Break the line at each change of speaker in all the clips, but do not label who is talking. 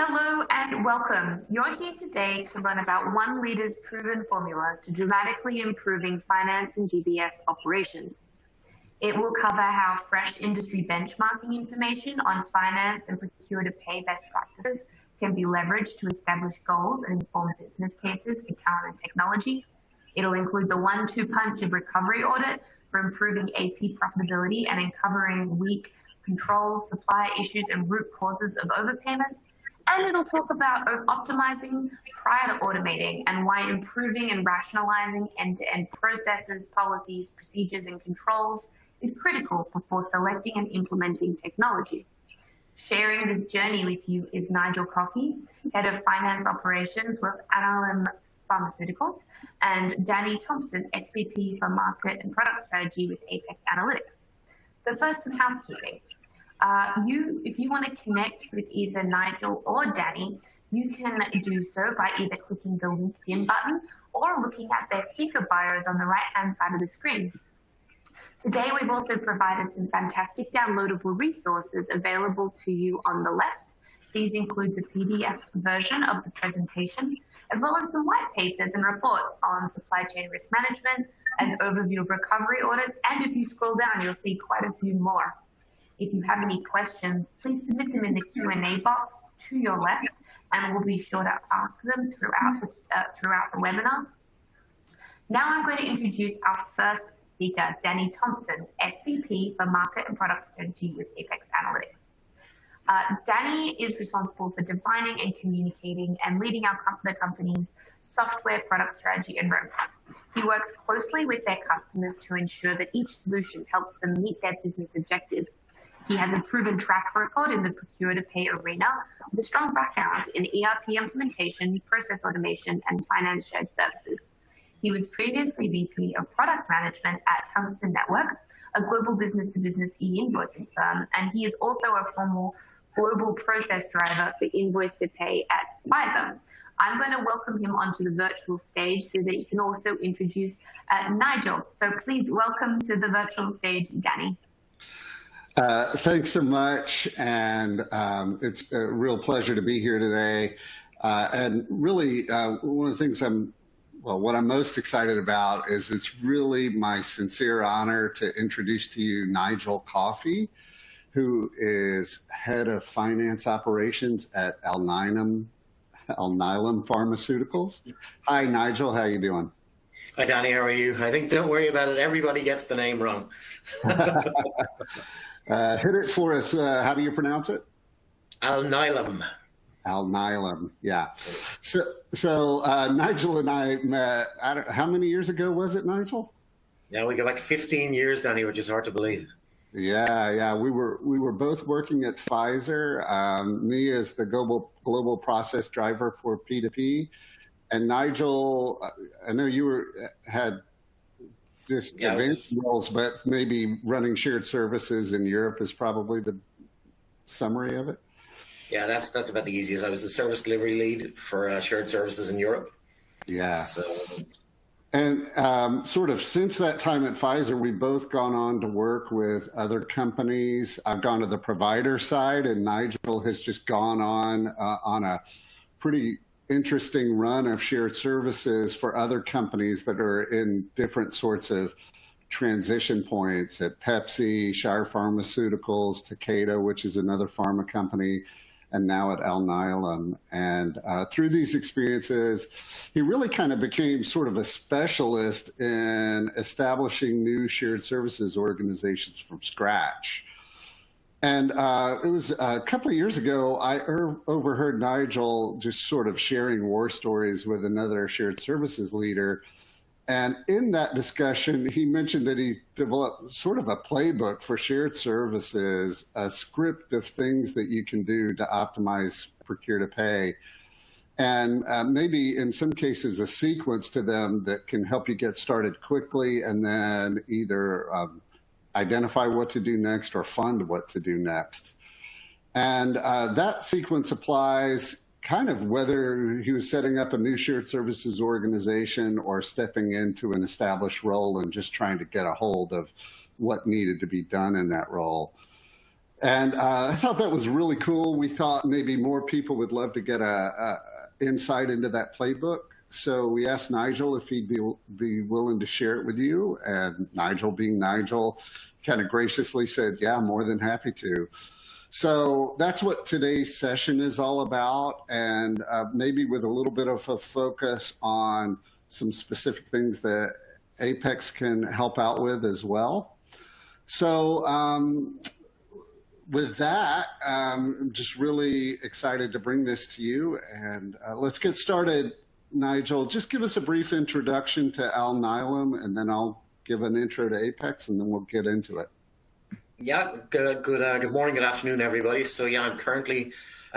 Hello and welcome. You're here today to learn about one leader's proven formula to dramatically improving finance and GBS operations. It will cover how fresh industry benchmarking information on finance and procure-to-pay best practices can be leveraged to establish goals and inform business cases for talent and technology. It'll include the 1-2 punch of recovery audit for improving AP profitability and uncovering weak controls, supply issues, and root causes of overpayment. And it'll talk about optimizing prior to automating and why improving and rationalizing end-to-end processes, policies, procedures, and controls is critical before selecting and implementing technology. Sharing this journey with you is Nigel Coffey, Head of Finance Operations with Alnylam Pharmaceuticals, and Danny Thompson, SVP for Market and Product Strategy with apexanalytix. So first, some housekeeping. If you want to connect with either Nigel or Danny, you can do so by either clicking the LinkedIn button or looking at their speaker bios on the right-hand side of the screen. Today, we've also provided some fantastic downloadable resources available to you on the left. These include a PDF version of the presentation, as well as some white papers and reports on supply chain risk management, an overview of recovery audits, and if you scroll down, you'll see quite a few more. If you have any questions, please submit them in the Q&A box to your left, and we'll be sure to ask them throughout the webinar. Now I'm going to introduce our first speaker, Danny Thompson, SVP for Market and Product Strategy with apexanalytix. Danny is responsible for defining and communicating and leading the company's software product strategy and roadmap. He works closely with their customers to ensure that each solution helps them meet their business objectives. He has a proven track record in the procure-to-pay arena with a strong background in ERP implementation, process automation, and finance shared services. He was previously VP of Product Management at Thompson, a global business-to-business e-invoicing firm, and he is also a former global process driver for invoice-to-pay at Pfizer. I'm going to welcome him onto the virtual stage so that he can also introduce Nigel. So please welcome to the virtual stage, Danny.
Thanks so much, and it's a real pleasure to be here today. And really, one of the things what I'm most excited about is it's really my sincere honor to introduce to you Nigel Coffey, who is Head of Finance Operations at Alnylam Pharmaceuticals. Hi, Nigel. How you doing?
Hi, Danny. How are you? I think, don't worry about it. Everybody gets the name wrong.
Hit it for us. How do you pronounce it?
Alnylam.
Alnylam, yeah. So Nigel and I met, how many years ago was it, Nigel?
Yeah, we got like 15 years, Danny, which is hard to believe.
Yeah. We were both working at Pfizer. Me as the global process driver for P2P, and Nigel, I know you had just advanced roles, but maybe running shared services in Europe is probably the summary of it.
Yeah, that's about the easiest. I was the service delivery lead for shared services in Europe.
Yeah. And sort of since that time at Pfizer, we've both gone on to work with other companies. I've gone to the provider side, and Nigel has just gone on a pretty interesting run of shared services for other companies that are in different sorts of transition points at Pepsi, Shire Pharmaceuticals, Takeda, which is another pharma company, and now at Alnylam. And through these experiences, he really kind of became sort of a specialist in establishing new shared services organizations from scratch. And it was a couple of years ago, I overheard Nigel just sort of sharing war stories with another shared services leader. And in that discussion, he mentioned that he developed sort of a playbook for shared services, a script of things that you can do to optimize procure-to-pay, and maybe in some cases a sequence to them that can help you get started quickly and then either identify what to do next or fund what to do next. And that sequence applies kind of whether he was setting up a new shared services organization or stepping into an established role and just trying to get a hold of what needed to be done in that role. And I thought that was really cool. We thought maybe more people would love to get a insight into that playbook. So we asked Nigel if he'd be willing to share it with you. And Nigel, being Nigel, kind of graciously said, yeah, more than happy to. So that's what today's session is all about, and maybe with a little bit of a focus on some specific things that Apex can help out with as well. So with that, I'm just really excited to bring this to you, and let's get started. Nigel, just give us a brief introduction to Alnylam, and then I'll give an intro to Apex, and then we'll get into it.
Yeah, good morning, good afternoon, everybody. So yeah, I'm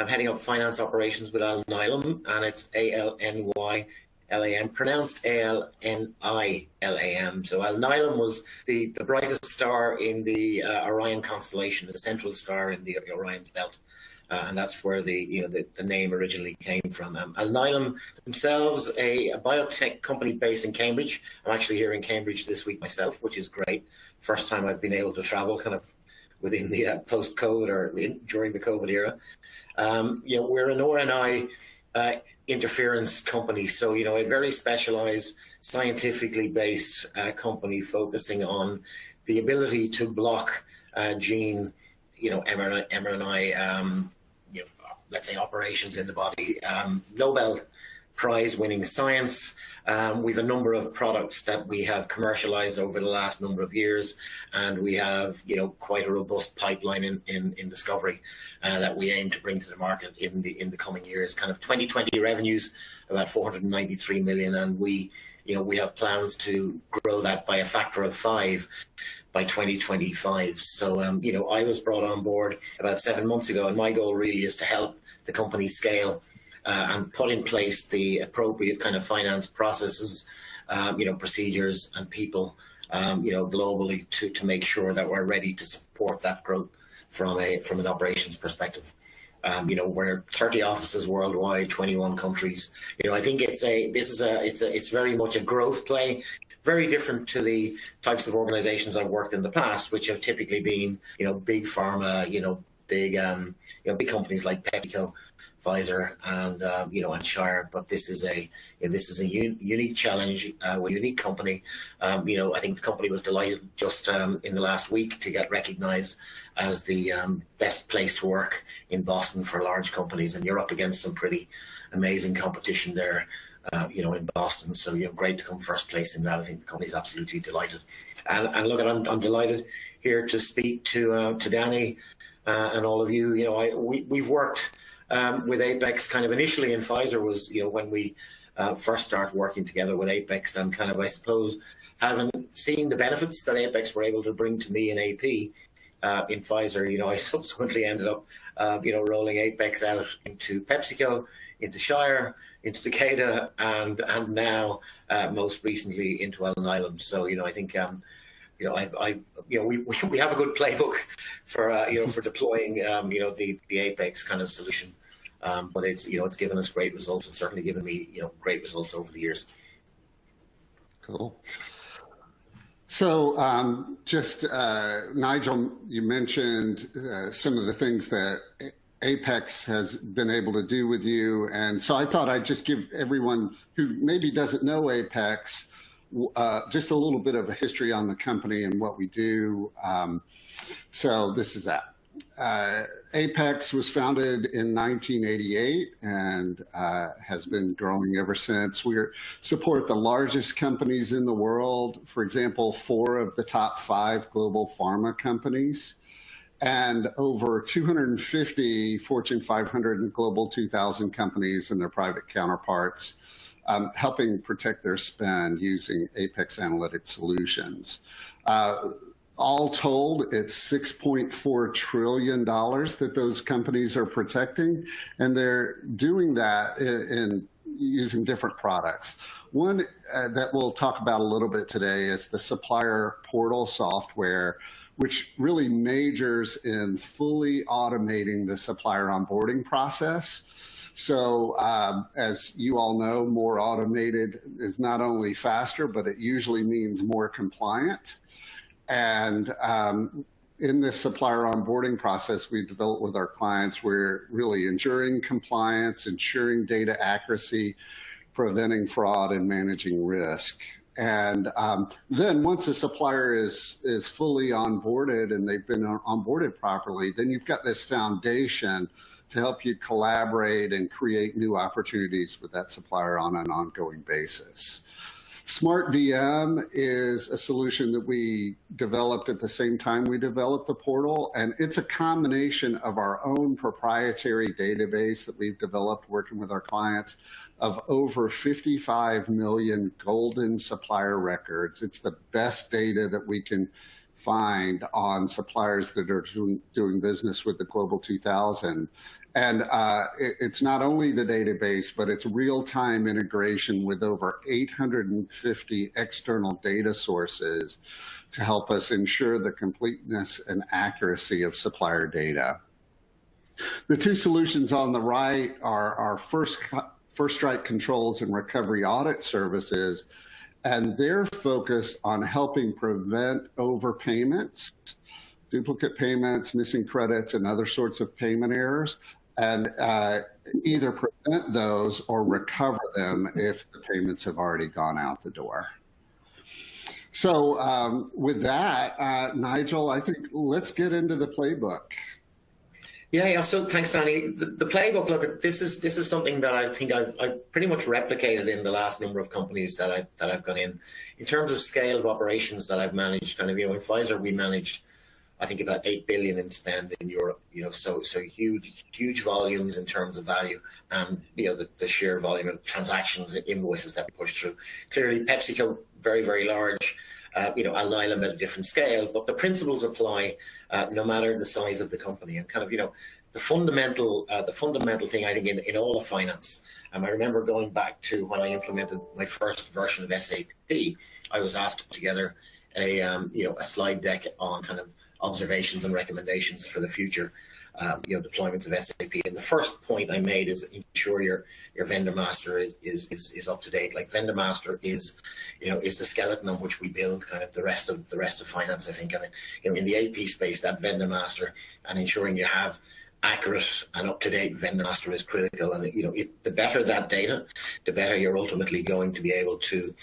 heading up finance operations with Alnylam, and it's A-L-N-Y-L-A-M, pronounced A-L-N-I-L-A-M. So Alnylam was the brightest star in the Orion constellation, the central star in the Orion's belt. And that's where the name originally came from. Alnylam themselves, a biotech company based in Cambridge. I'm actually here in Cambridge this week myself, which is great. First time I've been able to travel kind of within the post-COVID or during the COVID era. We're an RNA interference company, so a very specialized, scientifically based company focusing on the ability to block gene, mRNA, let's say operations in the body. Nobel Prize-winning science. We've a number of products that we have commercialized over the last number of years, and we have quite a robust pipeline in discovery that we aim to bring to the market in the coming years. Kind of 2020 revenues about 493 million, and we have plans to grow that by a factor of 5 by 2025. So I was brought on board about 7 months ago, and my goal really is to help the company scale and put in place the appropriate kind of finance processes, procedures and people, globally to make sure that we're ready to support that growth from an operations perspective. We're 30 offices worldwide, 21 countries. I think it's very much a growth play, very different to the types of organizations I've worked in the past, which have typically been, big pharma, big companies like PepsiCo, Pfizer, and Shire. But this is a unique challenge, a unique company. I think the company was delighted just in the last week to get recognized as the best place to work in Boston for large companies, and you're up against some pretty amazing competition there, in Boston. So great to come first place in that. I think the company's absolutely delighted. And look, I'm delighted here to speak to Danny and all of you. We've worked with Apex kind of initially in Pfizer was, when we first started working together with Apex, and kind of, I suppose, having seen the benefits that Apex were able to bring to me in AP in Pfizer, I subsequently ended up, rolling Apex out into PepsiCo, into Shire, into Takeda, and now most recently into Alnylam. So, I think, we have a good playbook for for deploying the Apex kind of solution, but it's given us great results. It's certainly given me great results over the years.
Cool. So Nigel, you mentioned some of the things that Apex has been able to do with you, and so I thought I'd just give everyone who maybe doesn't know Apex just a little bit of a history on the company and what we do. So this is that. Apex was founded in 1988 and has been growing ever since. We support the largest companies in the world. For example, 4 of the top 5 global pharma companies, and over 250 Fortune 500 and Global 2000 companies and their private counterparts, helping protect their spend using apexanalytix solutions. All told, it's $6.4 trillion that those companies are protecting, and they're doing that in using different products. One that we'll talk about a little bit today is the supplier portal software, which really majors in fully automating the supplier onboarding process. So as you all know, more automated is not only faster, but it usually means more compliant. And in this supplier onboarding process we develop with our clients, we're really ensuring compliance, ensuring data accuracy, preventing fraud, and managing risk. And then once a supplier is fully onboarded and they've been onboarded properly, then you've got this foundation to help you collaborate and create new opportunities with that supplier on an ongoing basis. Smart VM is a solution that we developed at the same time we developed the portal, and it's a combination of our own proprietary database that we've developed working with our clients of over 55 million golden supplier records. It's the best data that we can find on suppliers that are doing business with the Global 2000. And it's not only the database, but it's real-time integration with over 850 external data sources to help us ensure the completeness and accuracy of supplier data. The two solutions on the right are our first strike controls and recovery audit services, and they're focused on helping prevent overpayments, duplicate payments, missing credits, and other sorts of payment errors, and either prevent those or recover them if the payments have already gone out the door. So with that, Nigel, I think let's get into the playbook.
Yeah. So thanks, Danny. The playbook. Look, this is something that I think I've pretty much replicated in the last number of companies that I've gone in terms of scale of operations that I've managed. Kind of, in Pfizer, we managed, I think, about 8 billion in spend in Europe. So huge volumes in terms of value, and the sheer volume of transactions and invoices that we push through. Clearly, PepsiCo, very, very large. Alnylam at a different scale, but the principles apply no matter the size of the company. And kind of, the fundamental thing, I think, in all of finance. I remember going back to when I implemented my first version of SAP, I was asked to put together a slide deck on kind of observations and recommendations for the future deployments of SAP. And the first point I made is ensure your vendor master is up to date. Like, vendor master is the skeleton on which we build kind of the rest of finance, I think. And in the AP space, that vendor master and ensuring you have accurate and up-to-date vendor master is critical. And the better that data, the better you're ultimately going to be able to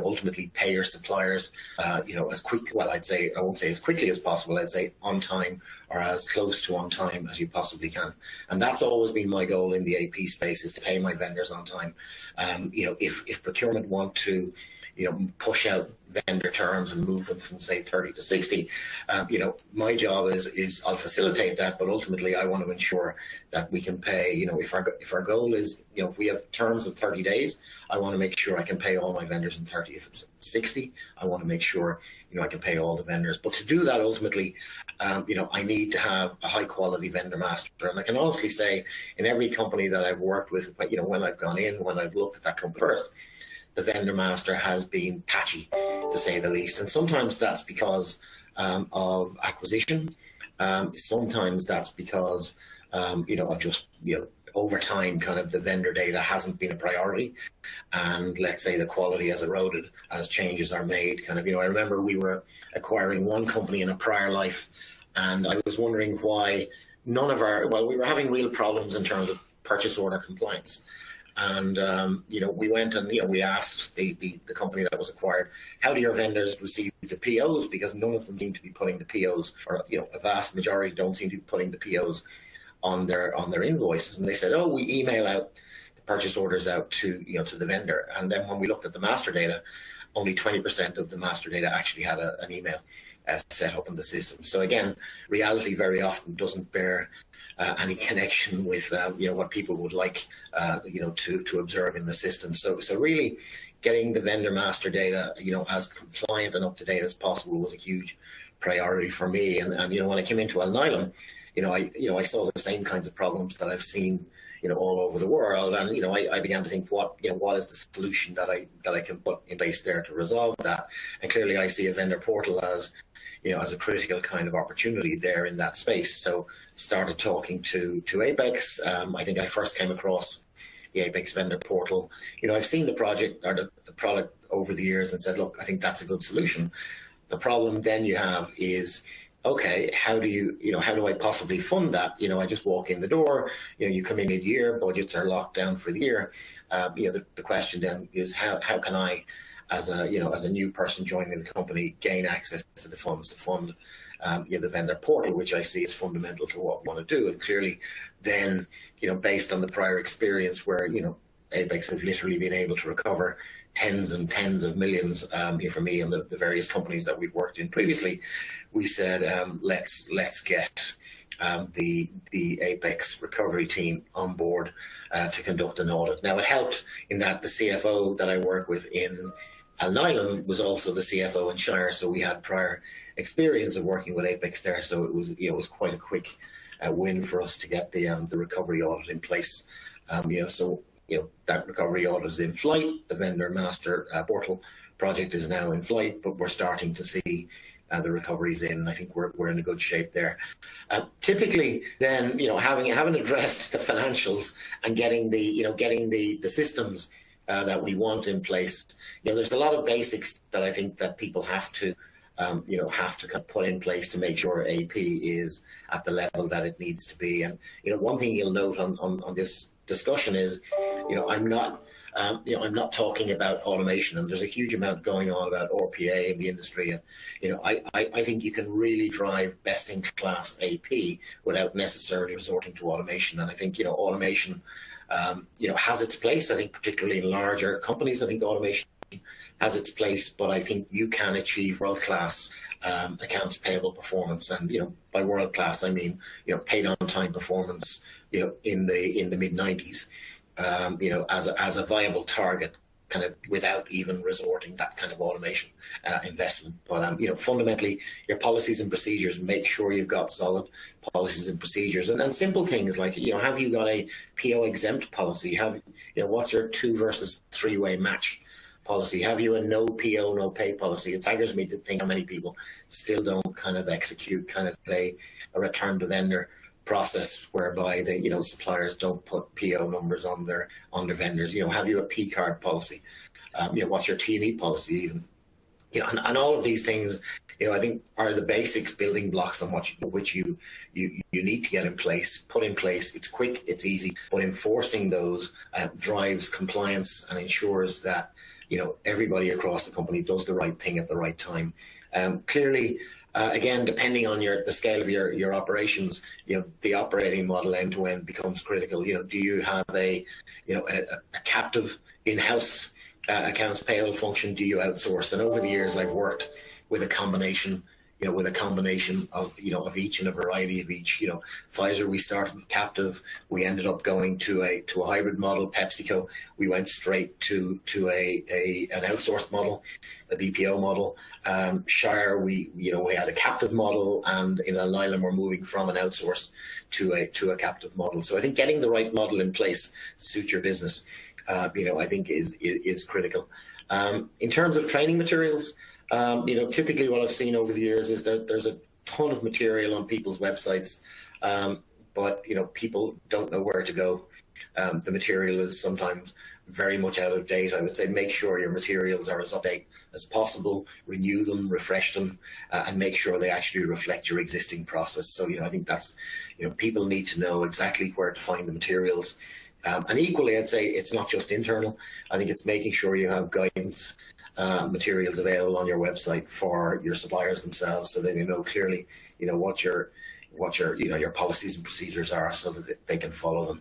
ultimately pay your suppliers as quickly, well, I won't say as quickly as possible, I'd say on time or as close to on time as you possibly can. And that's always been my goal in the AP space, is to pay my vendors on time. If procurement want to push out vendor terms and move them from, say, 30 to 60, my job is I'll facilitate that, but ultimately I want to ensure that we can pay, if our goal is, if we have terms of 30 days, I want to make sure I can pay all my vendors in 30. If it's 60, I want to make sure, I can pay all the vendors. But to do that, ultimately, I need to have a high quality vendor master. And I can honestly say, in every company that I've worked with, when I've gone in, when I've looked at that company first, the vendor master has been patchy, to say the least. And sometimes that's because of acquisition. Sometimes that's because, of just, over time, kind of the vendor data hasn't been a priority. And let's say the quality has eroded as changes are made. Kind of, I remember we were acquiring one company in a prior life, and I was wondering why we were having real problems in terms of purchase order compliance. And, we went and, we asked the company that was acquired, how do your vendors receive the POs? Because none of them seem to be putting the POs, or, a vast majority don't seem to be putting the POs on their invoices. And they said, we email out the purchase orders out to the vendor. And then when we looked at the master data, only 20% of the master data actually had an email set up in the system. So again, reality very often doesn't bear any connection with what people would like to observe in the system. So really getting the vendor master data as compliant and up to date as possible was a huge priority for me. And when I came into Alnylam, I saw the same kinds of problems that I've seen all over the world, and I began to think, what is the solution that I can put in place there to resolve that? And clearly I see a vendor portal as a critical kind of opportunity there in that space. So started talking to Apex. I think I first came across the Apex vendor portal. I've seen the project or the product over the years and said, look, I think that's a good solution. The problem then you have is, okay, how do I possibly fund that? I just walk in the door, you come in mid-year, budgets are locked down for the year. The question then is how can I, as a new person joining the company, gain access to the funds to fund the vendor portal, which I see is fundamental to what we want to do. And clearly then, based on the prior experience where, Apex have literally been able to recover tens and tens of millions for me and the various companies that we've worked in previously, we said, let's get the Apex recovery team on board to conduct an audit. Now, it helped in that the CFO that I work with in Alnylam was also the CFO in Shire, so we had prior experience of working with Apex there. So it was quite a quick win for us to get the recovery audit in place. That recovery audit is in flight. The vendor master portal project is now in flight, but we're starting to see the recoveries in. I think we're in a good shape there. Typically, then having addressed the financials and getting the systems that we want in place, there's a lot of basics that I think that people have to kind of put in place to make sure AP is at the level that it needs to be. And one thing you'll note on this discussion is, I'm not talking about automation, and there's a huge amount going on about RPA in the industry. And I think you can really drive best-in-class AP without necessarily resorting to automation. And I think automation has its place. I think particularly in larger companies, I think automation has its place, but I think you can achieve world-class accounts payable performance. And by world-class, I mean paid on time performance in the mid-90s as a viable target, kind of without even resorting that kind of automation investment. But fundamentally, your policies and procedures, make sure you've got solid policies and procedures, and simple things like have you got a PO exempt policy? What's your 2 versus 3-way match policy? Have you a no PO, no pay policy? It staggers me to think how many people still don't kind of execute kind of a return to vendor process whereby the suppliers don't put PO numbers on their vendors. Have you a P card policy? What's your T&E policy even? And all of these things, I think are the basics, building blocks on which you need to get in place, put in place. It's quick, it's easy, but enforcing those drives compliance and ensures that everybody across the company does the right thing at the right time. Clearly, again, depending on the scale of your operations, the operating model end to end becomes critical. Do you have a captive in-house accounts payable function? Do you outsource? And over the years, I've worked with a combination of each and a variety of each. Pfizer, we started with captive. We ended up going to a hybrid model. PepsiCo, we went straight to an outsourced model, a BPO model. Shire, we had a captive model, and in Alnylam we're moving from an outsourced to a captive model. So I think getting the right model in place to suit your business, I think is critical. In terms of training materials, typically what I've seen over the years is that there's a ton of material on people's websites, but people don't know where to go. The material is sometimes very much out of date. I would say make sure your materials are as up to date as possible, renew them, refresh them, and make sure they actually reflect your existing process. So, I think that's, people need to know exactly where to find the materials. And equally, I'd say it's not just internal. I think it's making sure you have guidance materials available on your website for your suppliers themselves, so that clearly, what your policies and procedures are, so that they can follow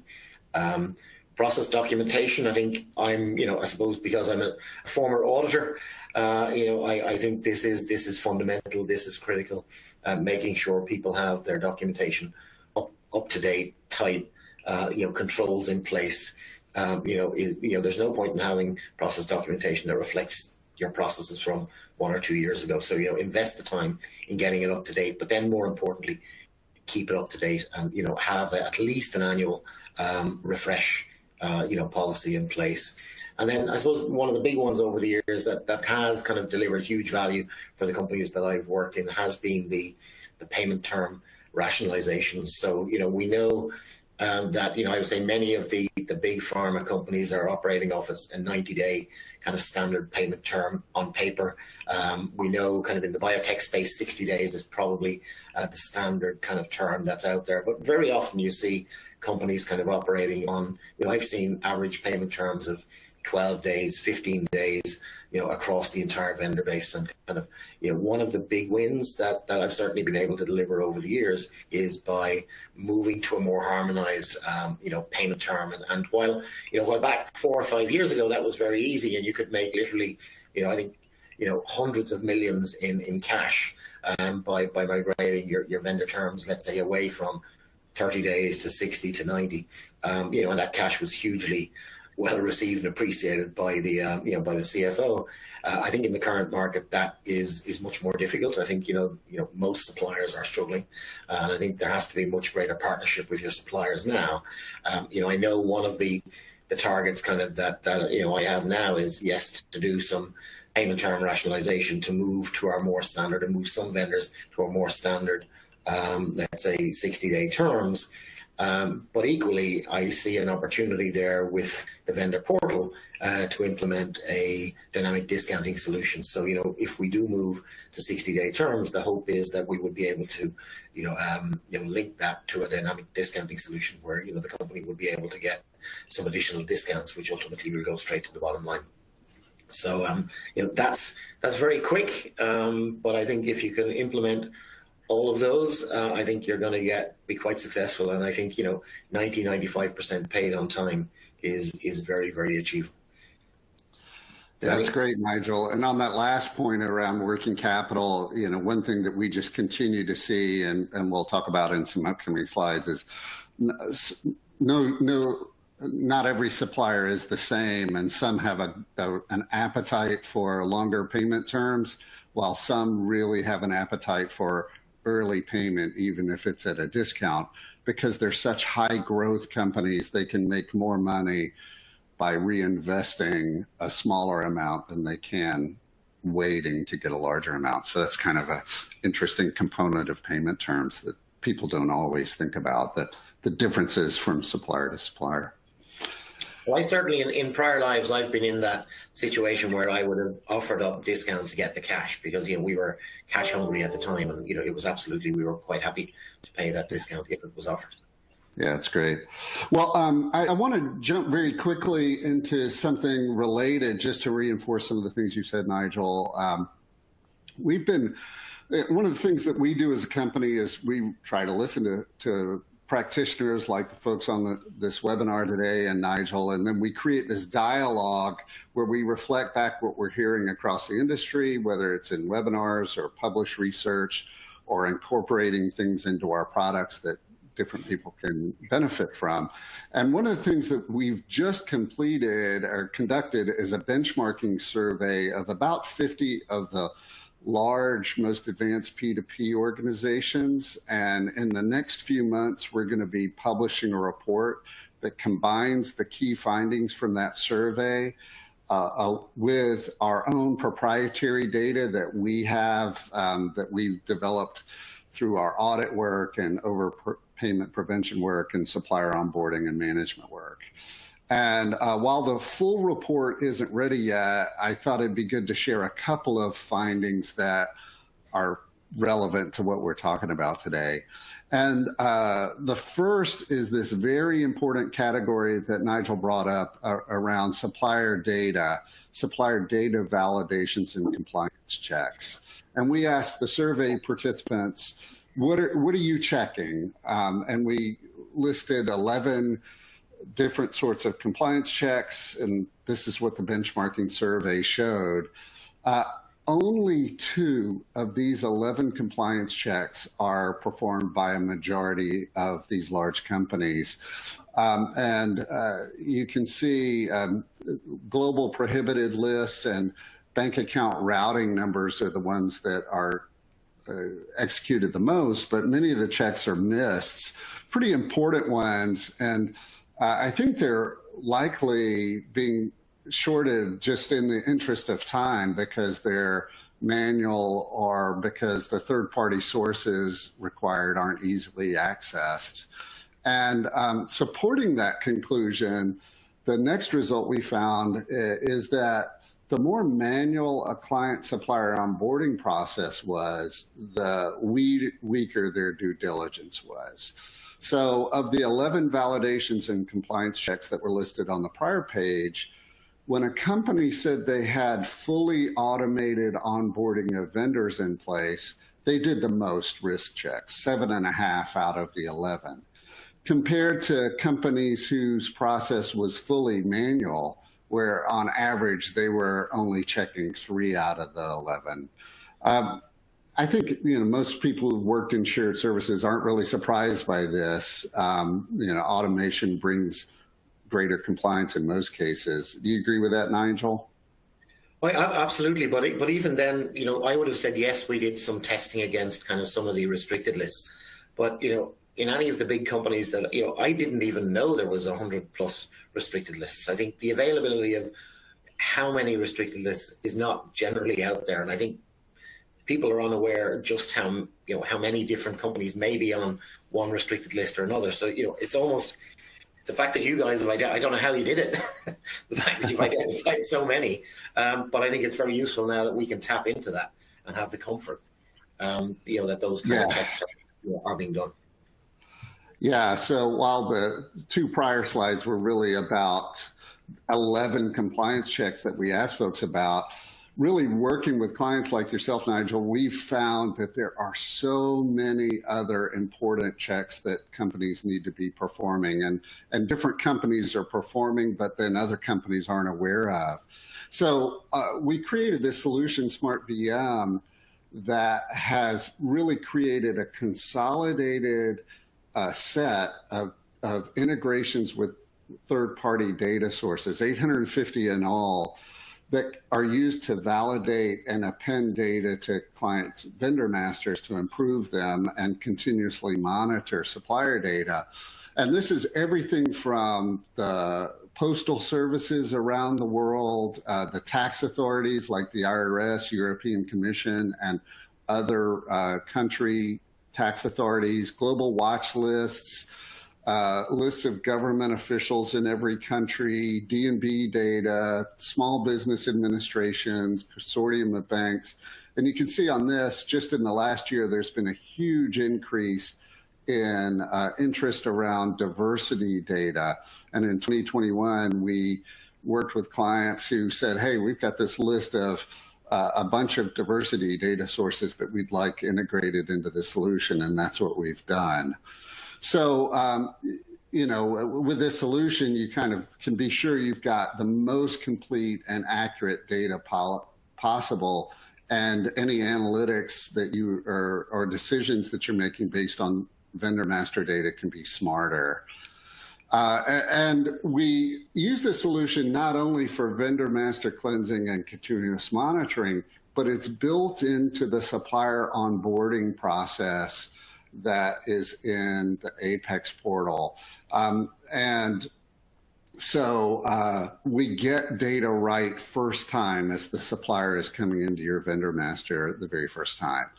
them. Process documentation. I think I suppose because I'm a former auditor, I think this is fundamental. This is critical. Making sure people have their documentation up to date, tight, controls in place. There's no point in having process documentation that reflects your processes from 1 or 2 years ago. So, invest the time in getting it up to date, but then more importantly, keep it up to date and, have at least an annual refresh, policy in place. And then I suppose one of the big ones over the years that has kind of delivered huge value for the companies that I've worked in has been the payment term rationalisation. So, we know that, I would say many of the big pharma companies are operating off a 90-day kind of standard payment term on paper. We know kind of in the biotech space, 60 days is probably the standard kind of term that's out there. But very often you see companies kind of operating on, I've seen average payment terms of 12 days, 15 days, across the entire vendor base. And kind of, one of the big wins that I've certainly been able to deliver over the years is by moving to a more harmonized, payment term. And while back 4 or 5 years ago, that was very easy and you could make literally, I think, hundreds of millions in cash by migrating your vendor terms, let's say, away from 30 days to 60 to 90. And that cash was hugely well received and appreciated by the by the CFO. I think in the current market that is much more difficult. I think most suppliers are struggling, and I think there has to be much greater partnership with your suppliers now. I know one of the targets kind of that I have now is to do some payment term rationalization, to move to our more standard and move some vendors to our more standard, let's say 60-day terms. But equally, I see an opportunity there with the vendor portal to implement a dynamic discounting solution. So, if we do move to 60-day terms, the hope is that we would be able to, link that to a dynamic discounting solution where, the company would be able to get some additional discounts, which ultimately will go straight to the bottom line. So, that's very quick. But I think if you can implement all of those, I think you're going to be quite successful. And I think, 90-95% paid on time is very, very achievable.
That's great, Nigel. And on that last point around working capital, one thing that we just continue to see, and we'll talk about in some upcoming slides, is not every supplier is the same, and some have an appetite for longer payment terms, while some really have an appetite for early payment, even if it's at a discount, because they're such high growth companies, they can make more money by reinvesting a smaller amount than they can waiting to get a larger amount. So that's kind of an interesting component of payment terms that people don't always think about, that the differences from supplier to supplier.
Well, I certainly, in prior lives, I've been in that situation where I would have offered up discounts to get the cash because, we were cash hungry at the time. And, it was absolutely, we were quite happy to pay that discount if it was offered.
Yeah, that's great. Well, I want to jump very quickly into something related just to reinforce some of the things you said, Nigel. One of the things that we do as a company is we try to listen to practitioners like the folks on this webinar today and Nigel, and then we create this dialogue where we reflect back what we're hearing across the industry, whether it's in webinars or published research or incorporating things into our products that different people can benefit from. And one of the things that we've just completed or conducted is a benchmarking survey of about 50 of the large, most advanced P2P organizations. And in the next few months, we're going to be publishing a report that combines the key findings from that survey with our own proprietary data that we have, that we've developed through our audit work and overpayment prevention work and supplier onboarding and management work. And while the full report isn't ready yet, I thought it'd be good to share a couple of findings that are relevant to what we're talking about today. And the first is this very important category that Nigel brought up around supplier data validations and compliance checks. And we asked the survey participants, what are you checking? And we listed 11 different sorts of compliance checks, and this is what the benchmarking survey showed. Only 2 of these 11 compliance checks are performed by a majority of these large companies. And you can see global prohibited lists and bank account routing numbers are the ones that are executed the most, but many of the checks are missed, pretty important ones. And I think they're likely being shorted just in the interest of time because they're manual or because the third-party sources required aren't easily accessed. And supporting that conclusion, the next result we found is that the more manual a client-supplier onboarding process was, the weaker their due diligence was. So of the 11 validations and compliance checks that were listed on the prior page, when a company said they had fully automated onboarding of vendors in place, they did the most risk checks, 7.5 out of the 11, compared to companies whose process was fully manual, where on average they were only checking 3 out of the 11. I think most people who've worked in shared services aren't really surprised by this. Automation brings greater compliance in most cases. Do you agree with that, Nigel?
Well, absolutely, but even then, I would have said yes. We did some testing against kind of some of the restricted lists, but in any of the big companies that, I didn't even know there was 100+ restricted lists. I think the availability of how many restricted lists is not generally out there. And I think people are unaware just how many different companies may be on one restricted list or another. So, it's almost the fact that you guys have I don't know how you did it, the fact that you've identified so many. But I think it's very useful now that we can tap into that and have the comfort, that those kind of checks are being done.
Yeah, so while the 2 prior slides were really about 11 compliance checks that we asked folks about, really working with clients like yourself, Nigel, we've found that there are so many other important checks that companies need to be performing, and different companies are performing, but then other companies aren't aware of. So we created this solution, Smart VM, that has really created a consolidated set of integrations with third-party data sources, 850 in all, that are used to validate and append data to clients' vendor masters to improve them and continuously monitor supplier data. And this is everything from the postal services around the world, the tax authorities like the IRS, European Commission, and other country tax authorities, global watch lists, lists of government officials in every country, D&B data, small business administrations, consortium of banks. And you can see on this, just in the last year, there's been a huge increase in interest around diversity data. And in 2021, we worked with clients who said, hey, we've got this list of a bunch of diversity data sources that we'd like integrated into the solution, and that's what we've done. So, with this solution, you kind of can be sure you've got the most complete and accurate data possible, and any analytics that you or decisions that you're making based on vendor master data can be smarter. And we use this solution not only for vendor master cleansing and continuous monitoring, but it's built into the supplier onboarding process that is in the Apex portal. And so we get data right first time as the supplier is coming into your vendor master the very first time.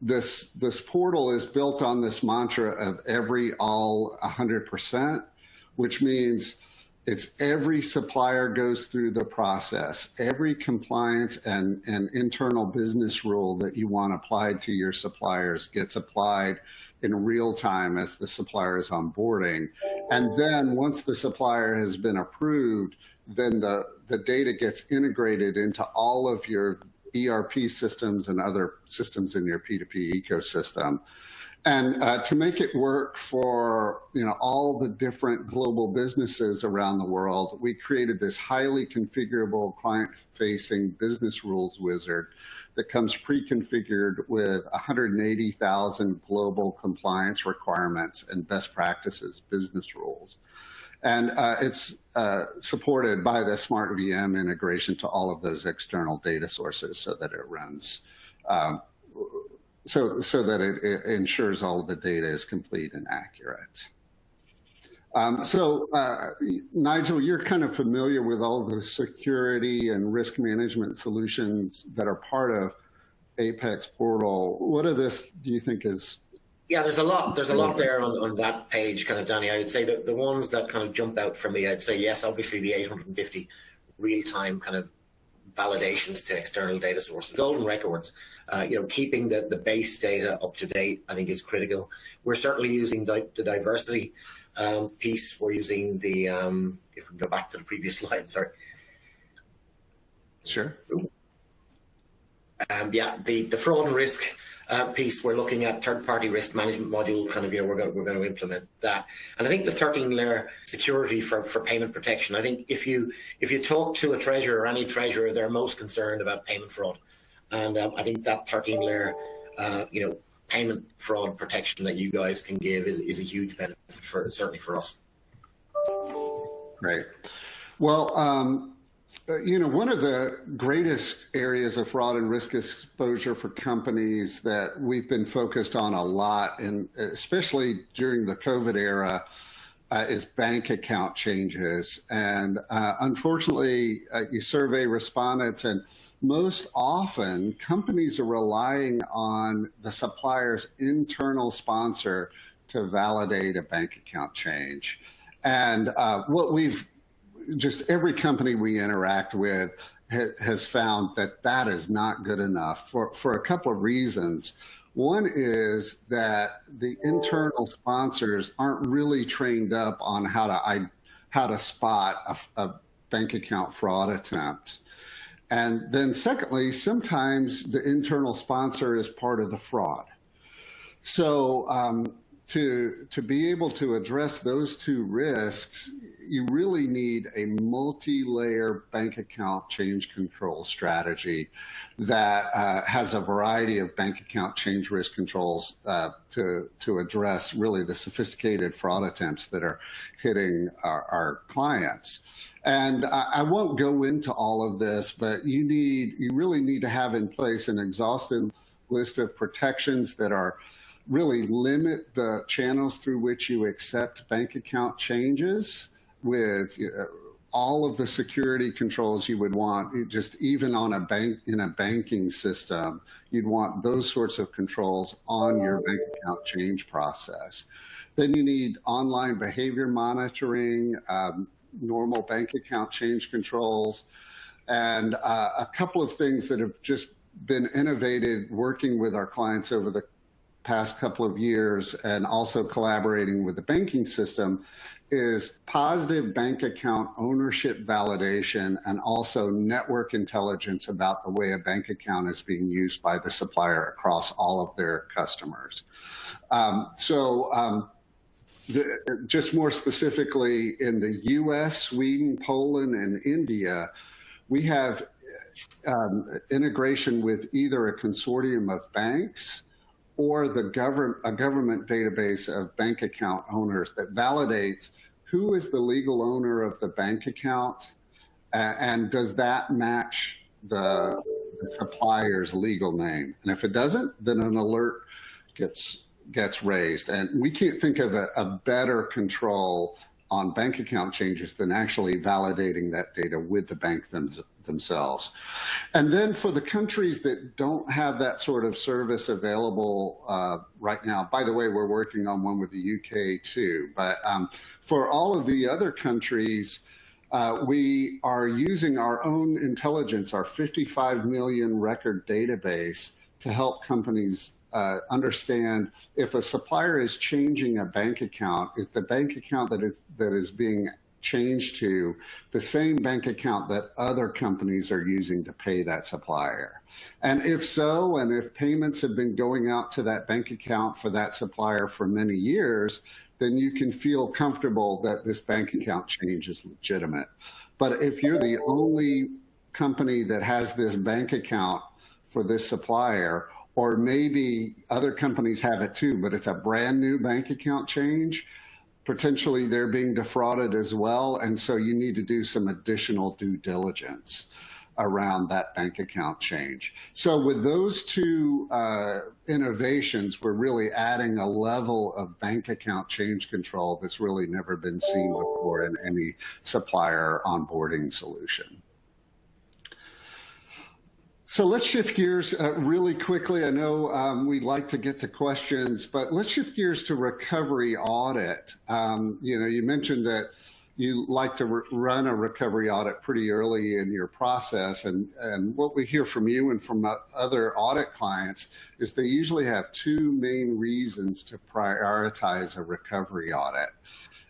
This portal is built on this mantra of every all 100%, which means it's every supplier goes through the process. Every compliance and internal business rule that you want applied to your suppliers gets applied in real time as the supplier is onboarding. And then once the supplier has been approved, then the data gets integrated into all of your ERP systems and other systems in your P2P ecosystem. And to make it work for all the different global businesses around the world, we created this highly configurable client-facing business rules wizard that comes pre-configured with 180,000 global compliance requirements and best practices business rules. And it's supported by the Smart VM integration to all of those external data sources so that it runs, so that it ensures all of the data is complete and accurate. Nigel, you're kind of familiar with all the security and risk management solutions that are part of Apex Portal. What of this do you think is
Yeah, there's a lot there on that page, kind of, Danny. I would say that the ones that kind of jump out for me, I'd say, yes, obviously the 850 real-time kind of validations to external data sources, golden records. Keeping the base data up to date, I think, is critical. We're certainly using the diversity piece. We're using the, if we can go back to the previous slide, sorry.
Sure.
The fraud and risk piece, we're looking at third-party risk management module. Kind of, we're going to implement that. And I think the 13-layer security for payment protection. I think if you talk to a treasurer or any treasurer, they're most concerned about payment fraud, and I think that 13-layer payment fraud protection that you guys can give is a huge benefit certainly for us.
Great. Well, one of the greatest areas of fraud and risk exposure for companies that we've been focused on a lot, and especially during the COVID era, is bank account changes. And unfortunately, you survey respondents, and most often companies are relying on the supplier's internal sponsor to validate a bank account change. And every company we interact with has found that is not good enough for a couple of reasons. One is that the internal sponsors aren't really trained up on how to spot a bank account fraud attempt. And then secondly, sometimes the internal sponsor is part of the fraud. So to be able to address those two risks, you really need a multi-layer bank account change control strategy that has a variety of bank account change risk controls to address really the sophisticated fraud attempts that are hitting our clients. And I won't go into all of this, but you really need to have in place an exhaustive list of protections that are really limit the channels through which you accept bank account changes, with all of the security controls you would want. Just even on in a banking system, you'd want those sorts of controls on your bank account change process. Then you need online behavior monitoring, normal bank account change controls, and a couple of things that have just been innovated working with our clients over the past couple of years, and also collaborating with the banking system, is positive bank account ownership validation, and also network intelligence about the way a bank account is being used by the supplier across all of their customers. Just more specifically, in the US, Sweden, Poland, and India, we have integration with either a consortium of banks or a government database of bank account owners that validates who is the legal owner of the bank account, and does that match the supplier's legal name. And if it doesn't, then an alert gets raised. And we can't think of a better control on bank account changes than actually validating that data with the bank themselves. And then for the countries that don't have that sort of service available right now, by the way, we're working on one with the UK too, but for all of the other countries, we are using our own intelligence, our 55 million record database, to help companies understand if a supplier is changing a bank account, is the bank account that is being changed to the same bank account that other companies are using to pay that supplier. And if so, and if payments have been going out to that bank account for that supplier for many years, then you can feel comfortable that this bank account change is legitimate. But if you're the only company that has this bank account for this supplier, or maybe other companies have it too, but it's a brand new bank account change, potentially they're being defrauded as well. And so you need to do some additional due diligence around that bank account change. So with those two innovations, we're really adding a level of bank account change control that's really never been seen before in any supplier onboarding solution. So let's shift gears really quickly. I know we'd like to get to questions, but let's shift gears to recovery audit. You mentioned that you like to run a recovery audit pretty early in your process. And what we hear from you and from other audit clients is they usually have two main reasons to prioritize a recovery audit.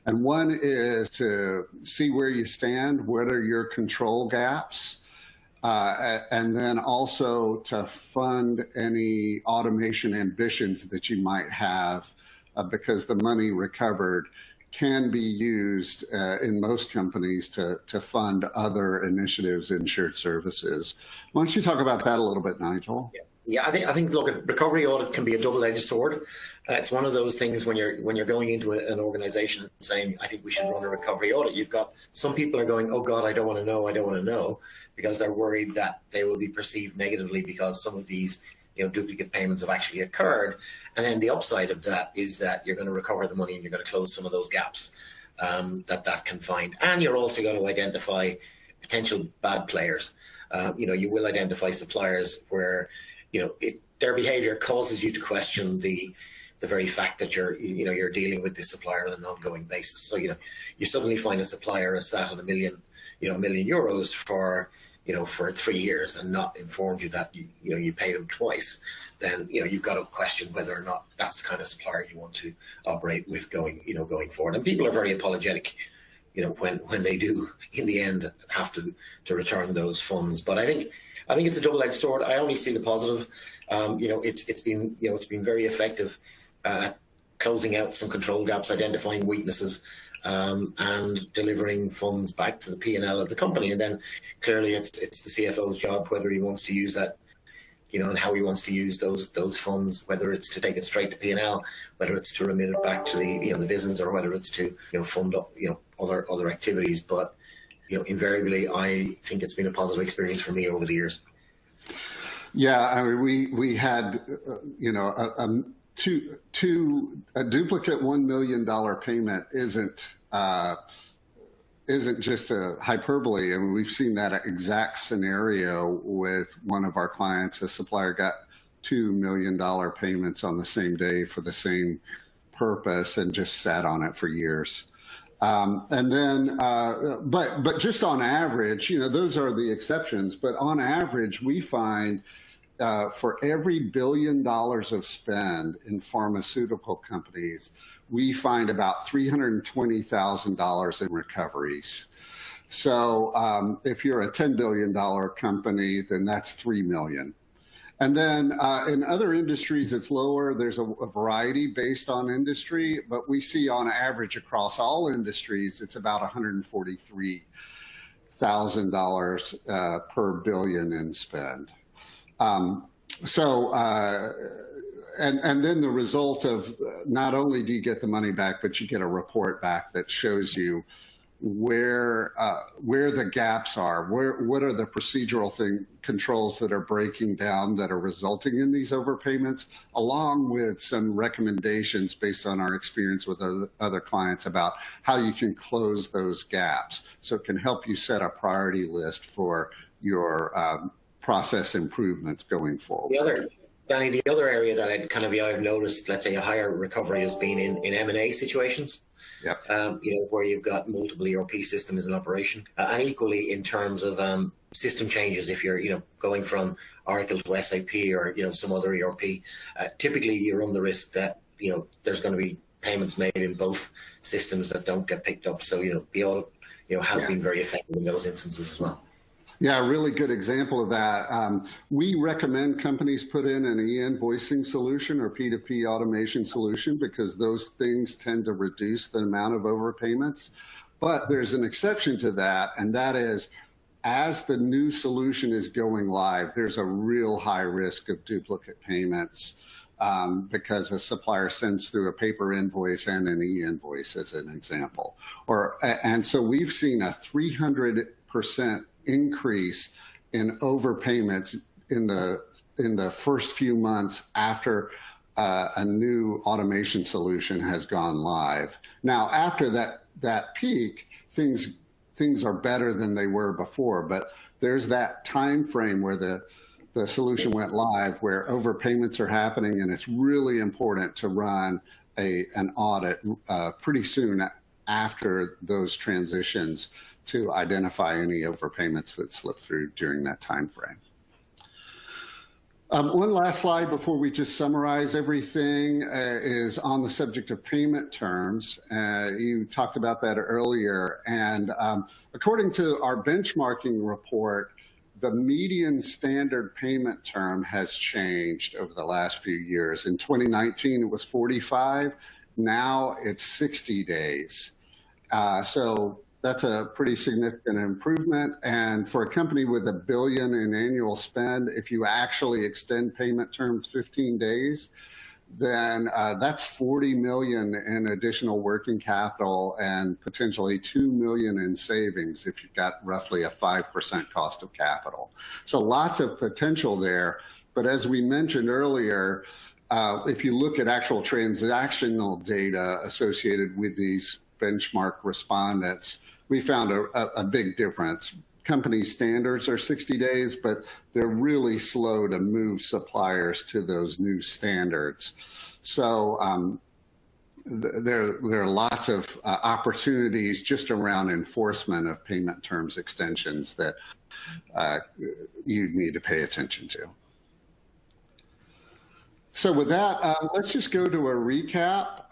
And one is to see where you stand, what are your control gaps, and then also to fund any automation ambitions that you might have, because the money recovered can be used in most companies to fund other initiatives in shared services. Why don't you talk about that a little bit, Nigel?
Yeah, I think look, a recovery audit can be a double-edged sword. It's one of those things when you're going into an organization saying, I think we should run a recovery audit. You've got some people are going, oh God, I don't want to know, because they're worried that they will be perceived negatively because some of these duplicate payments have actually occurred. And then the upside of that is that you're going to recover the money and you're going to close some of those gaps that can find. And you're also going to identify potential bad players. You will identify suppliers where their behavior causes you to question the very fact that you're dealing with this supplier on an ongoing basis. So you suddenly find a supplier has sat on €1 million for 3 years and not informed you that you paid them twice. Then you've got to question whether or not that's the kind of supplier you want to operate with going forward. And people are very apologetic when they do in the end have to return those funds. But I think it's a double-edged sword. I only see the positive. It's been very effective at closing out some control gaps, identifying weaknesses, and delivering funds back to the P&L of the company. And then clearly it's the CFO's job whether he wants to use that, and how he wants to use those funds, whether it's to take it straight to P&L, whether it's to remit it back to the business, or whether it's to fund up other activities. But invariably, I think it's been a positive experience for me over the years.
Yeah, I mean, we had a duplicate $1 million payment isn't just a hyperbole. I mean, we've seen that exact scenario with one of our clients. A supplier got $2 million payments on the same day for the same purpose and just sat on it for years. And then, but just on average, those are the exceptions. But on average, we find for every $1 billion of spend in pharmaceutical companies, we find about $320,000 in recoveries. So if you're a $10 billion company, then that's $3 million. And then in other industries, it's lower. There's a variety based on industry, but we see on average across all industries, it's about $143,000 per billion in spend. And then the result of not only do you get the money back, but you get a report back that shows you where the gaps are, what are the procedural controls that are breaking down that are resulting in these overpayments, along with some recommendations based on our experience with other clients about how you can close those gaps. So it can help you set a priority list for your process improvements going forward.
Danny, the other area that I've noticed, let's say, a higher recovery has been in M&A situations.
Yep.
Where you've got multiple ERP systems in operation, and equally in terms of system changes. If you're going from Oracle to SAP or some other ERP, typically you run the risk that there's going to be payments made in both systems that don't get picked up. So the audit has been very effective in those instances as well.
Yeah, a really good example of that. We recommend companies put in an e-invoicing solution or P2P automation solution because those things tend to reduce the amount of overpayments. But there's an exception to that, and that is as the new solution is going live, there's a real high risk of duplicate payments because a supplier sends through a paper invoice and an e-invoice as an example. And so we've seen a 300% increase in overpayments in the first few months after a new automation solution has gone live. Now, after that peak, things are better than they were before, but there's that time frame where the the solution went live, where overpayments are happening, and it's really important to run an audit pretty soon after those transitions to identify any overpayments that slip through during that time frame. One last slide before we just summarize everything is on the subject of payment terms. You talked about that earlier, and according to our benchmarking report, the median standard payment term has changed over the last few years. In 2019, it was 45. Now it's 60 days. So that's a pretty significant improvement. And for a company with $1 billion in annual spend, if you actually extend payment terms 15 days, then that's $40 million in additional working capital and potentially $2 million in savings if you've got roughly a 5% cost of capital. So lots of potential there. But as we mentioned earlier, if you look at actual transactional data associated with these benchmark respondents, we found a big difference. Company standards are 60 days, but they're really slow to move suppliers to those new standards. So there are lots of opportunities just around enforcement of payment terms extensions that you need to pay attention to. So with that, let's just go to a recap.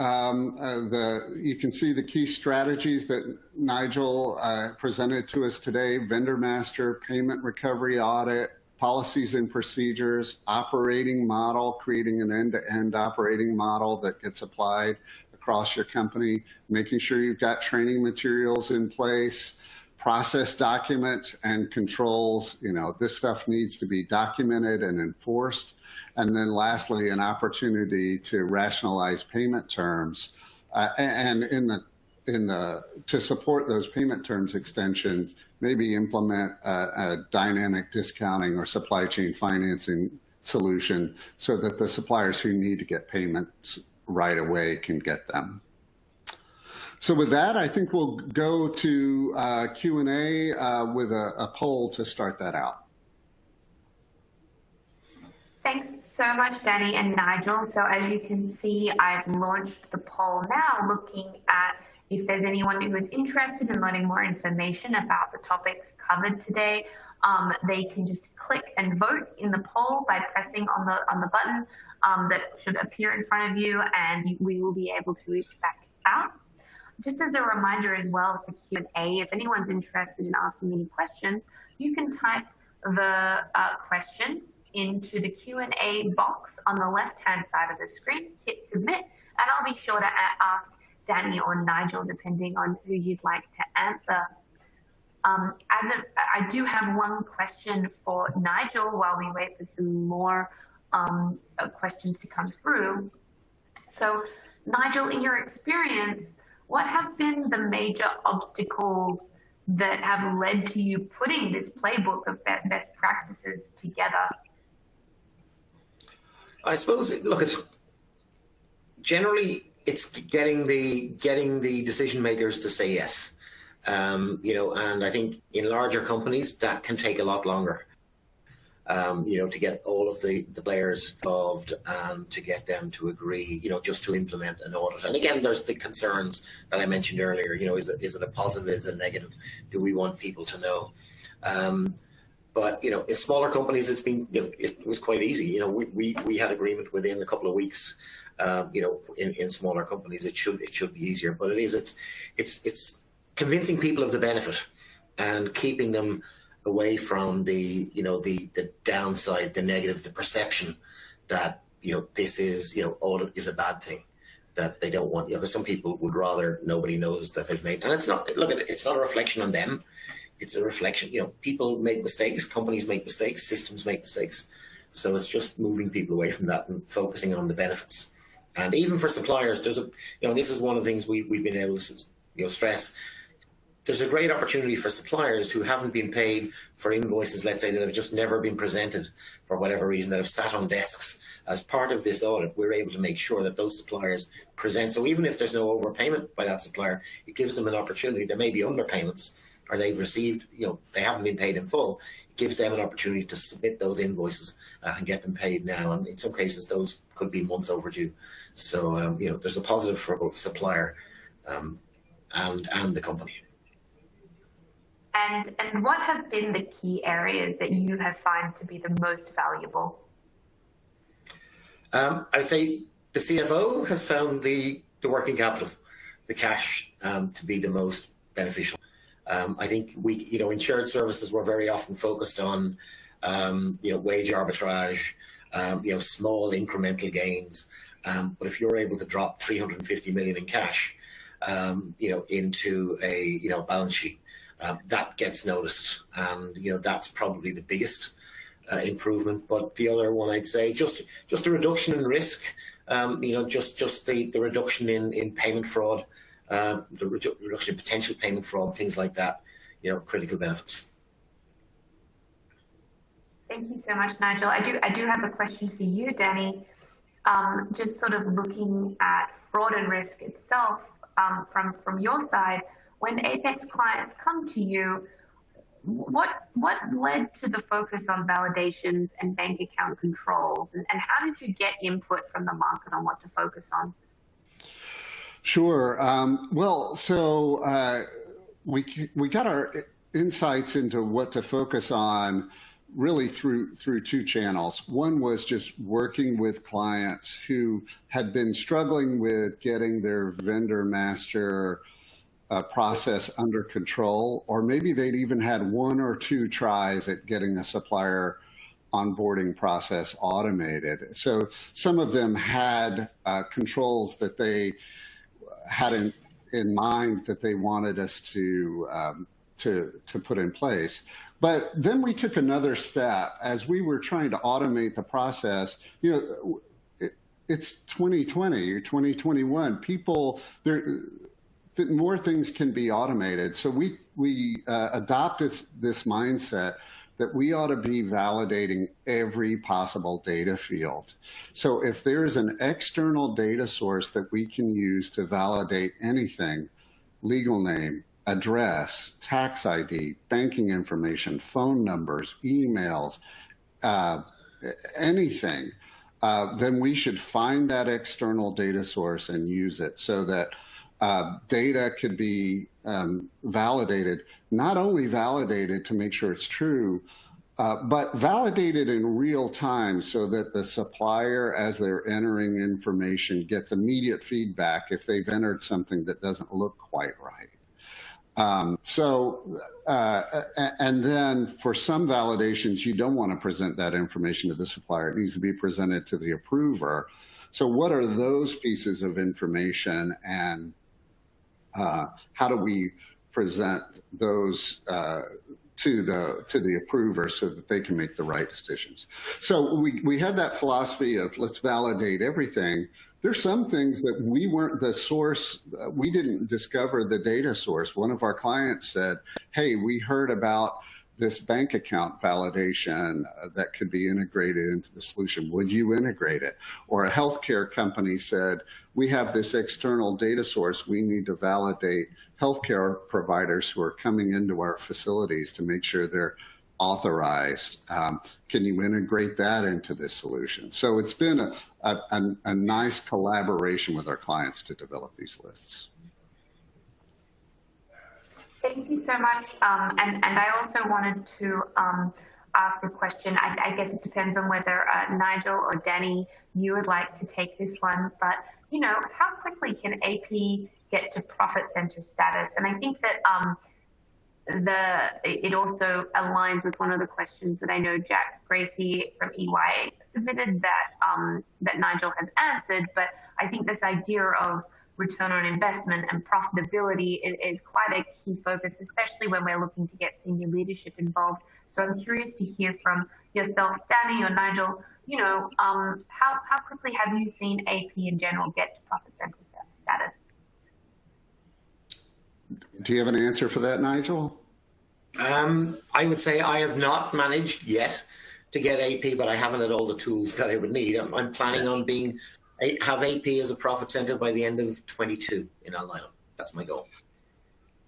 You can see the key strategies that Nigel presented to us today: vendor master, payment recovery audit, policies and procedures, operating model, creating an end-to-end operating model that gets applied across your company, making sure you've got training materials in place, process documents and controls. This stuff needs to be documented and enforced. And then lastly, an opportunity to rationalize payment terms. And to support those payment terms extensions, maybe implement a dynamic discounting or supply chain financing solution so that the suppliers who need to get payments right away can get them. So with that, I think we'll go to Q&A with a poll to start that out.
Thanks so much, Danny and Nigel. So as you can see, I've launched the poll now, looking at if there's anyone who is interested in learning more information about the topics covered today. They can just click and vote in the poll by pressing on the button that should appear in front of you, and we will be able to reach back out. Just as a reminder as well for Q&A, if anyone's interested in asking any questions, you can type the question into the Q&A box on the left-hand side of the screen, hit submit, and I'll be sure to ask Danny or Nigel, depending on who you'd like to answer. I do have one question for Nigel while we wait for some more questions to come through. So, Nigel, in your experience, what have been the major obstacles that have led to you putting this playbook of best practices together?
I suppose, generally it's getting the decision makers to say yes. And I think in larger companies that can take a lot longer. To get all of the players involved and to get them to agree, just to implement an audit. And again, there's the concerns that I mentioned earlier. Is it a positive? Is it a negative? Do we want people to know? But in smaller companies, it's been it was quite easy. We had agreement within a couple of weeks. In smaller companies, it should be easier. But it's convincing people of the benefit and keeping them away from the downside, the negative, the perception that this is audit is a bad thing, that they don't want. Because some people would rather nobody knows that they've made. And it's not. It's not a reflection on them. It's a reflection. People make mistakes, companies make mistakes, systems make mistakes. So it's just moving people away from that and focusing on the benefits. And even for suppliers, there's this is one of the things we've been able to stress. There's a great opportunity for suppliers who haven't been paid for invoices, let's say, that have just never been presented for whatever reason, that have sat on desks. As part of this audit, we're able to make sure that those suppliers present. So even if there's no overpayment by that supplier, it gives them an opportunity. There may be underpayments, or they've received, they haven't been paid in full, it gives them an opportunity to submit those invoices and get them paid now. And in some cases, those could be months overdue. So, there's a positive for both the supplier and the company.
And what have been the key areas that you have found to be the most valuable?
I'd say the CFO has found the working capital, the cash, to be the most beneficial. I think we, in shared services, we're very often focused on, wage arbitrage, small incremental gains. But if you're able to drop 350 million in cash, into a, balance sheet, that gets noticed. And, that's probably the biggest improvement. But the other one, I'd say, just a reduction in risk, just the reduction in payment fraud, the reduction in potential payment fraud, things like that, critical benefits.
Thank you so much, Nigel. I do have a question for you, Danny. Just sort of looking at fraud and risk itself, from your side, when Apex clients come to you, what led to the focus on validations and bank account controls, and how did you get input from the market on what to focus on?
Sure. We got our insights into what to focus on really through two channels. One was just working with clients who had been struggling with getting their vendor master process under control, or maybe they'd even had one or two tries at getting a supplier onboarding process automated. So some of them had controls that they had in mind that they wanted us to put in place. But then we took another step as we were trying to automate the process. It's 2020 or 2021. More things can be automated. So we adopted this mindset that we ought to be validating every possible data field. So if there's an external data source that we can use to validate anything, legal name, address, tax ID, banking information, phone numbers, emails, anything, then we should find that external data source and use it so that data could be validated, not only validated to make sure it's true, but validated in real time so that the supplier, as they're entering information, gets immediate feedback if they've entered something that doesn't look quite right. And then for some validations, you don't want to present that information to the supplier. It needs to be presented to the approver. So what are those pieces of information, and how do we present those to the approver so that they can make the right decisions? So we had that philosophy of let's validate everything. There's some things that we weren't the source. We didn't discover the data source. One of our clients said, hey, we heard about this bank account validation that could be integrated into the solution. Would you integrate it? Or a healthcare company said, we have this external data source. We need to validate healthcare providers who are coming into our facilities to make sure they're authorized. Can you integrate that into this solution? So it's been a nice collaboration with our clients to develop these lists.
Thank you so much. And I also wanted to ask a question. I guess it depends on whether Nigel or Danny, you would like to take this one. But, how quickly can AP get to profit center status? And I think that it also aligns with one of the questions that I know Jack Gracie from EY submitted that Nigel has answered. But I think this idea of return on investment and profitability is quite a key focus, especially when we're looking to get senior leadership involved. So I'm curious to hear from yourself, Danny or Nigel, how quickly have you seen AP in general get to profit center status?
Do you have an answer for that, Nigel?
I would say I have not managed yet to get AP, but I haven't had all the tools that I would need. I'm planning on have AP as a profit center by the end of 22 in Alnylam. That's my goal.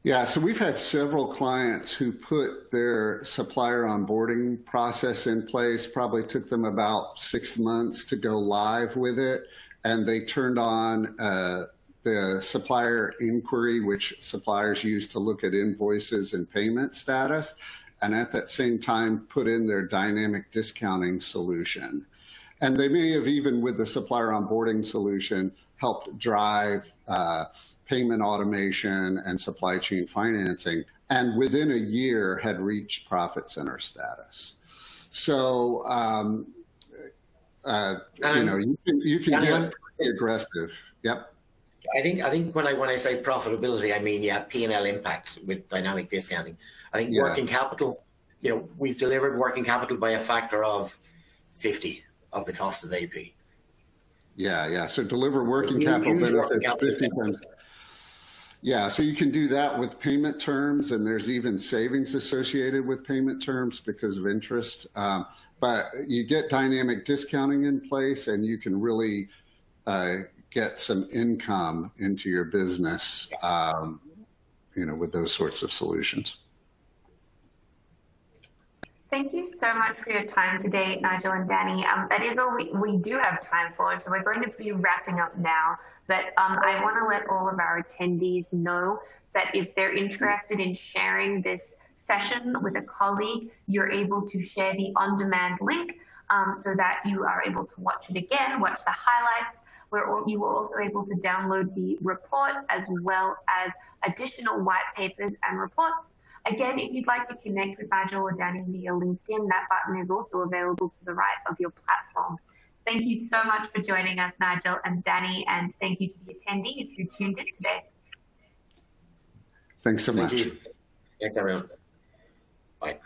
Yeah, so we've had several clients who put their supplier onboarding process in place. Probably took them about 6 months to go live with it. And they turned on the supplier inquiry, which suppliers use to look at invoices and payment status. And at that same time, put in their dynamic discounting solution. And they may have even, with the supplier onboarding solution, helped drive payment automation and supply chain financing, and within a year had reached profit center status. So, you can get pretty aggressive. Yep.
I think when I say profitability, I mean, P&L impact with dynamic discounting. I think working capital, we've delivered working capital by a factor of 50 of the cost of AP.
Yeah. So deliver working capital benefits 50 times. Yeah, so you can do that with payment terms, and there's even savings associated with payment terms because of interest. But you get dynamic discounting in place, and you can really get some income into your business, with those sorts of solutions.
Thank you so much for your time today, Nigel and Danny. That is all we do have time for, so we're going to be wrapping up now. But I want to let all of our attendees know that if they're interested in sharing this session with a colleague, you're able to share the on-demand link so that you are able to watch it again, watch the highlights. You were also able to download the report as well as additional white papers and reports. Again, if you'd like to connect with Nigel or Danny via LinkedIn, that button is also available to the right of your platform. Thank you so much for joining us, Nigel and Danny, and thank you to the attendees who tuned in today.
Thanks so much.
Thank you. Thanks, everyone. Bye.